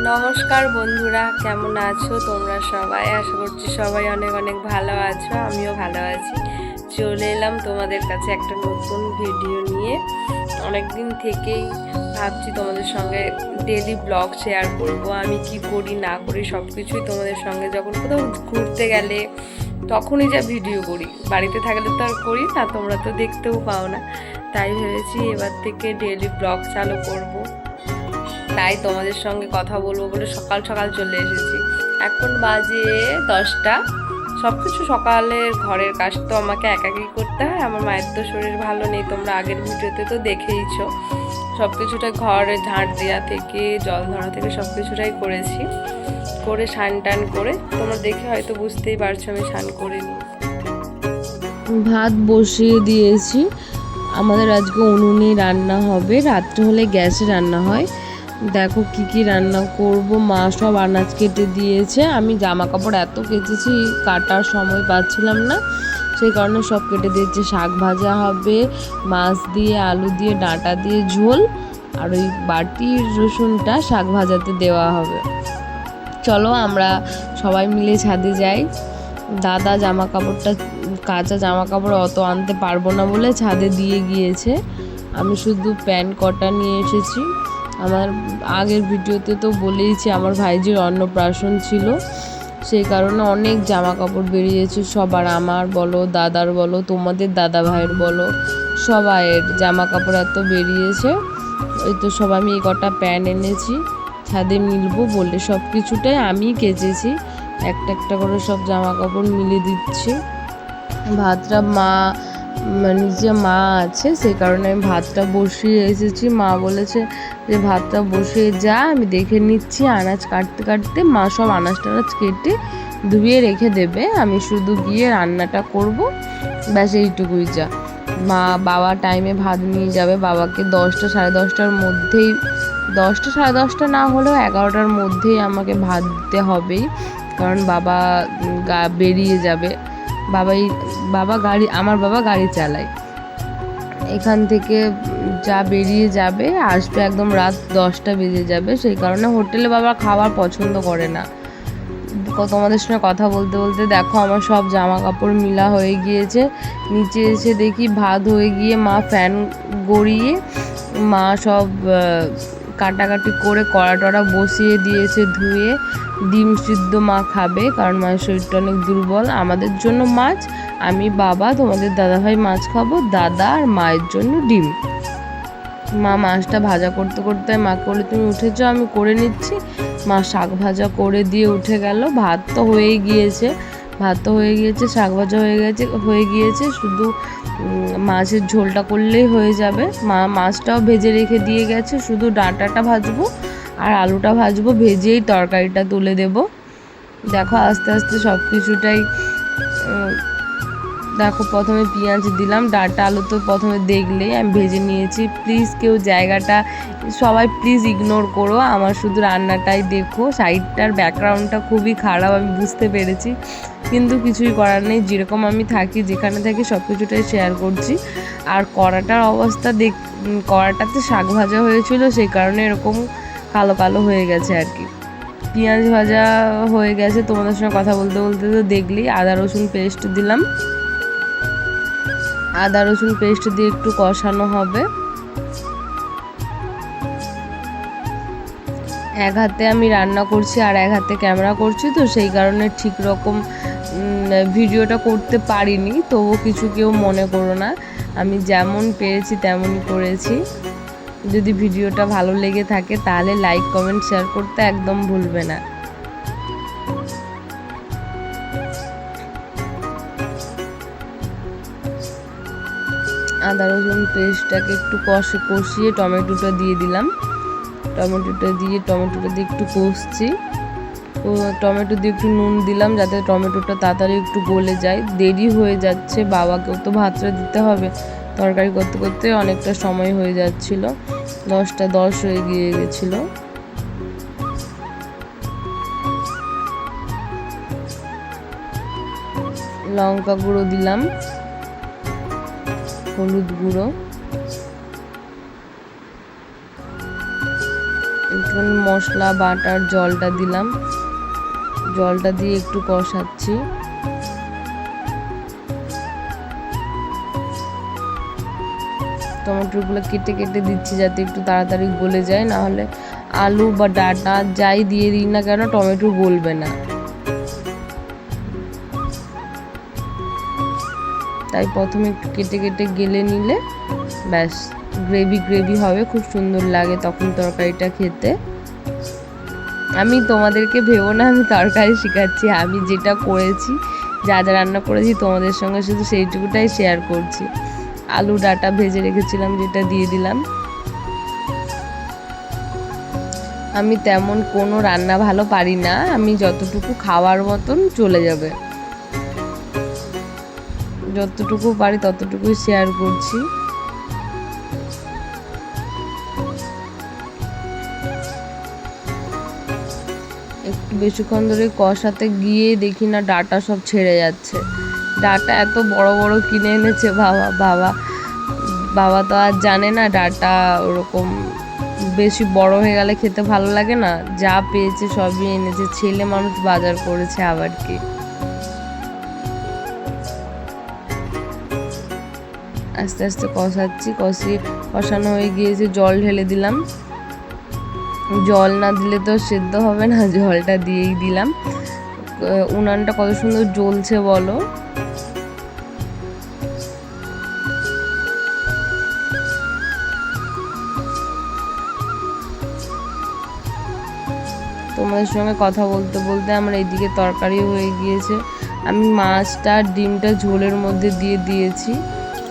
নমস্কার বন্ধুরা, কেমন আছো তোমরা সবাই? আশা করছি সবাই অনেক অনেক ভালো আছো। আমিও ভালো আছি। চলে এলাম তোমাদের কাছে একটা নতুন ভিডিও নিয়ে। অনেক দিন থেকেই ভাবছি তোমাদের সঙ্গে ডেলি ব্লগ শেয়ার করব। আমি কি করি না করি সব কিছুই তোমাদের সঙ্গে, যখন কোথাও ঘুরতে গেলে তখনই যা ভিডিও করি, বাড়িতে থাকলে তো আর করি না, তোমরা তো দেখতেও পাও না। তাই ভেবেছি এবার থেকে ডেলি ব্লগ চালু করব। তাই তোমাদের সঙ্গে কথা বলবো বলে সকাল সকাল চলে এসেছি। এখন বাজে 10টা। সব কিছু সকালের ঘরের কাজ তো আমাকে একাকি করতে হয়। আমার মায়ের তো শরীর ভালো নেই, তোমরা আগের ভিডিওতে তো দেখেইছো। সব কিছুটা ঘরে ঝাঁট দেওয়া থেকে জল ধরা থেকে সব কিছুটাই করেছি। করে স্নান টান করে তোমরা দেখে হয়তো বুঝতেই পারছো আমি স্নান করিনি। ভাত বসিয়ে দিয়েছি। আমাদের আজকে উনুনে রান্না হবে, রাত্রে হলে গ্যাসে রান্না হয়। দেখো কি কি রান্না করব। মা সব আনাজ কেটে দিয়েছে। আমি জামা কাপড় এত কেচেছি, কাটার সময় পাচ্ছিলাম না, সেই কারণে সব কেটে দিয়েছে। শাক ভাজা হবে, মাছ দিয়ে আলু দিয়ে ডাঁটা দিয়ে ঝোল, আর ওই বাটির রসুনটা শাক ভাজাতে দেওয়া হবে। চলো আমরা সবাই মিলে ছাদে যাই। দাদা জামা কাপড়টা, কাঁচা জামা কাপড় অত আনতে পারবো না বলে ছাদে দিয়ে গিয়েছে। আমি শুধু প্যান্ট কটা নিয়ে এসেছি। আমার আগের ভিডিওতে তো বলেইছি আমার ভাইজির অন্নপ্রাশন ছিল, সেই কারণে অনেক জামা কাপড় বেরিয়েছে সবার, আমার বলো, দাদার বলো, তোমাদের দাদা ভাইয়ের বলো, সবাইয়ের জামা কাপড় এত বেরিয়েছে। ওই তো সব আমি এই কটা প্যান্ট এনেছি ছাদে মিলবো বলে, সব কিছুটাই আমি কেচেছি। একটা একটা করে সব জামা কাপড় মিলে দিচ্ছি। ভাতটা নিজে মা আছে, সেই কারণে আমি ভাতটা বসিয়ে এসেছি। মা বলেছে যে ভাতটা বসিয়ে যা, আমি দেখে নিচ্ছি। আনাজ কাটতে কাটতে মা সব আনাজ টানাজ কেটে ধুয়ে রেখে দেবে, আমি শুধু গিয়ে রান্নাটা করব, ব্যাস এইটুকুই। যা বাবা টাইমে ভাত নিয়ে যাবে, বাবাকে 10টা সাড়ে 10টার মধ্যেই, 10টা সাড়ে 10টা না হলেও 11টার মধ্যেই আমাকে ভাত দিতে হবেই, কারণ বাবা বেরিয়ে যাবে। আমার বাবা গাড়ি চালায়, এখান থেকে যা বেরিয়ে যাবে আসবে একদম রাত 10টা বেজে যাবে। সেই কারণে হোটেলে বাবা খাবার পছন্দ করে না। তোমাদের সঙ্গে কথা বলতে বলতে দেখো আমার সব জামা কাপড় মিলা হয়ে গিয়েছে। নিচে এসে দেখি ভাত হয়ে গিয়ে মা ফ্যান গড়িয়ে মা সব কাটাকাটি করে কড়া টড়া বসিয়ে দিয়েছে ধুয়ে। ডিম সিদ্ধ মা খাবে, কারণ মায়ের শরীরটা অনেক দুর্বল। আমাদের জন্য মাছ, আমি বাবা তোমাদের দাদাভাই মাছ খাবো, দাদা আর মায়ের জন্য ডিম। মা মাছটা ভাজা করতে করতে মাকে বলে তুমি উঠেছো, আমি করে নিচ্ছি। মা শাক ভাজা করে দিয়ে উঠে গেল। ভাত তো হয়ে গিয়েছে, শাক ভাজা হয়ে গিয়েছে, শুধু মাছের ঝোলটা করলেই হয়ে যাবে। মা মাছটাও ভেজে রেখে দিয়ে গেছে, শুধু ডাঁটাটা ভাজবো আর আলুটা ভাজবো, ভেজেই তরকারিটা তুলে দেব। দেখো আস্তে আস্তে সব কিছুটাই, দেখো প্রথমে পেঁয়াজ দিলাম, ডাঁটা আলু তো প্রথমে দেখলেই আমি ভেজে নিয়েছি। প্লিজ কেউ জায়গাটা সবাই প্লিজ ইগনোর করো, আমার শুধু রান্নাটাই দেখো। সাইডটার ব্যাকগ্রাউন্ডটা খুবই খারাপ আমি বুঝতে পেরেছি, কিন্তু কিছুই করার নেই। যেরকম আমি থাকি, যেখানে থাকি সব কিছুটাই শেয়ার করছি। আর কড়াটার অবস্থা কড়াটাতে শাক ভাজা হয়েছিল, সেই কারণে এরকম কালো কালো হয়ে গেছে আর কি। পেঁয়াজ ভাজা হয়ে গেছে, তোমাদের সঙ্গে কথা বলতে বলতে তো দেখলি। আদা রসুন পেস্ট দিলাম, আদা রসুন পেস্ট দিয়ে একটু কষানো হবে। এক হাতে আমি রান্না করছি আর এক হাতে ক্যামেরা করছি, তো সেই কারণে ঠিক রকম ভিডিওটা করতে পারিনি। তবু কিছু কেউ মনে করো না, আমি যেমন পেরেছি তেমনই করেছি। যদি ভিডিওটা ভালো লেগে থাকে তাহলে লাইক কমেন্ট শেয়ার করতে একদম ভুলবে না। আদা রসুন পেস্টটাকে একটু কষিয়ে টমেটোটা দিয়ে দিলাম। টমেটোটা দিয়ে একটু কষছি। টমেটো দিয়ে একটু নুন দিলাম যাতে টমেটোটা তাড়াতাড়ি একটু গলে যায়। দেরি হয়ে যাচ্ছে, বাবাকেও তো ভাতটা দিতে হবে। তরকারি করতে করতে অনেকটা সময় হয়ে যাচ্ছিল, 10টা 10 হয়ে গিয়েছিল। লঙ্কা গুঁড়ো দিলাম, হলুদ গুঁড়ো, একটুখানি মশলা বাটার জলটা দিলাম, জলটা দিয়ে একটু কষাচ্ছি। টমেটোগুলো কেটে কেটে দিচ্ছি যাতে একটু তাড়াতাড়ি গলে যায়, না হলে আলু বা ডাঁটা যাই দিয়ে দিই না কেন টমেটো গলবে না। তাই প্রথমে একটু কেটে কেটে গেলে নিলে ব্যাস গ্রেভি গ্রেভি হবে, খুব সুন্দর লাগে তখন তরকারিটা খেতে। আমি তোমাদেরকে ভেবো না আমি তরকারি শেখাচ্ছি, আমি যেটা করেছি, যা যা রান্না করেছি তোমাদের সঙ্গে শুধু সেইটুকুটাই শেয়ার করছি। আলু ডাঁটা ভেজে রেখেছিলাম যেটা দিয়ে দিলাম। আমি তেমন কোনো রান্না ভালো পারি না, আমি যতটুকু খাওয়ার মতন চলে যাবে, যতটুকু পারি ততটুকুই শেয়ার করছি। একটু বেশিক্ষণ ধরে কষাতে গিয়ে দেখি না ডাঁটা সব ছেড়ে যাচ্ছে। ডাঁটা এত বড় বড় কিনে এনেছে বাবা তো আর জানে না ডাঁটা ওরকম বেশি বড় হয়ে গেলে খেতে ভালো লাগে না, যা পেয়েছে সবই এনেছে, ছেলে মানুষ বাজার করেছে আবার কি। আস্তে আস্তে কষাচ্ছি, কষানো হয়ে গিয়েছে, জল ঢেলে দিলাম। জল না দিলে তো সেদ্ধ হবে না, জলটা দিয়েই দিলাম। উনানটা কত সুন্দর জ্বলছে বলো। তোমাদের সঙ্গে কথা বলতে বলতে আমার এইদিকে তরকারি হয়ে গিয়েছে। আমি মাছটা ডিমটা ঝোলের মধ্যে দিয়ে দিয়েছি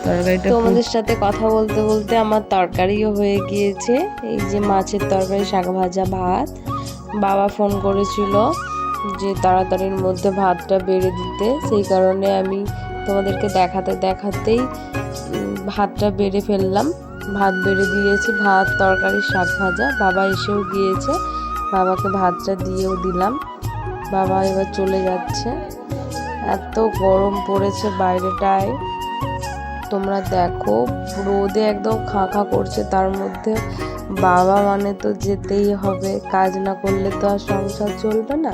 তরকারিটা। তোমাদের সাথে কথা বলতে বলতে আমার তরকারিও হয়ে গিয়েছে, এই যে মাছের তরকারি, শাক ভাজা, ভাত। বাবা ফোন করেছিল যে তাড়াতাড়ির মধ্যে ভাতটা বেড়ে দিতে, সেই কারণে আমি তোমাদেরকে দেখাতেই ভাতটা বেড়ে ফেললাম। ভাত বেড়ে দিয়েছি, ভাত তরকারি শাক ভাজা। বাবা এসেও গিয়েছে, বাবাকে ভাতটা দিয়েও দিলাম। বাবা এবার চলে যাচ্ছে। এত গরম পড়েছে বাইরেটায়, তোমরা দেখো রোদে একদম খাঁ করছে, তার মধ্যে বাবা মানে তো যেতেই হবে, কাজ না করলে তো আর সংসার চলবে না,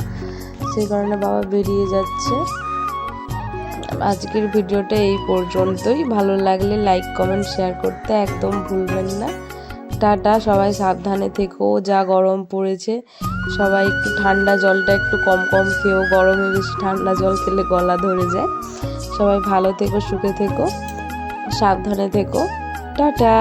সেই কারণে বাবা বেরিয়ে যাচ্ছে। আজকের ভিডিওটা এই পর্যন্তই। ভালো লাগলে লাইক কমেন্ট শেয়ার করতে একদম ভুলবেন না। টাটা, সবাই সাবধানে থেকো, যা গরম পড়েছে সবাই একটু ঠান্ডা জলটা একটু কম খেও, গরমে বেশি ঠান্ডা জল খেলে গলা ধরে যায়। সবাই ভালো থেকো, সুখে থেকো, সাবধানে থেকো। টাটা।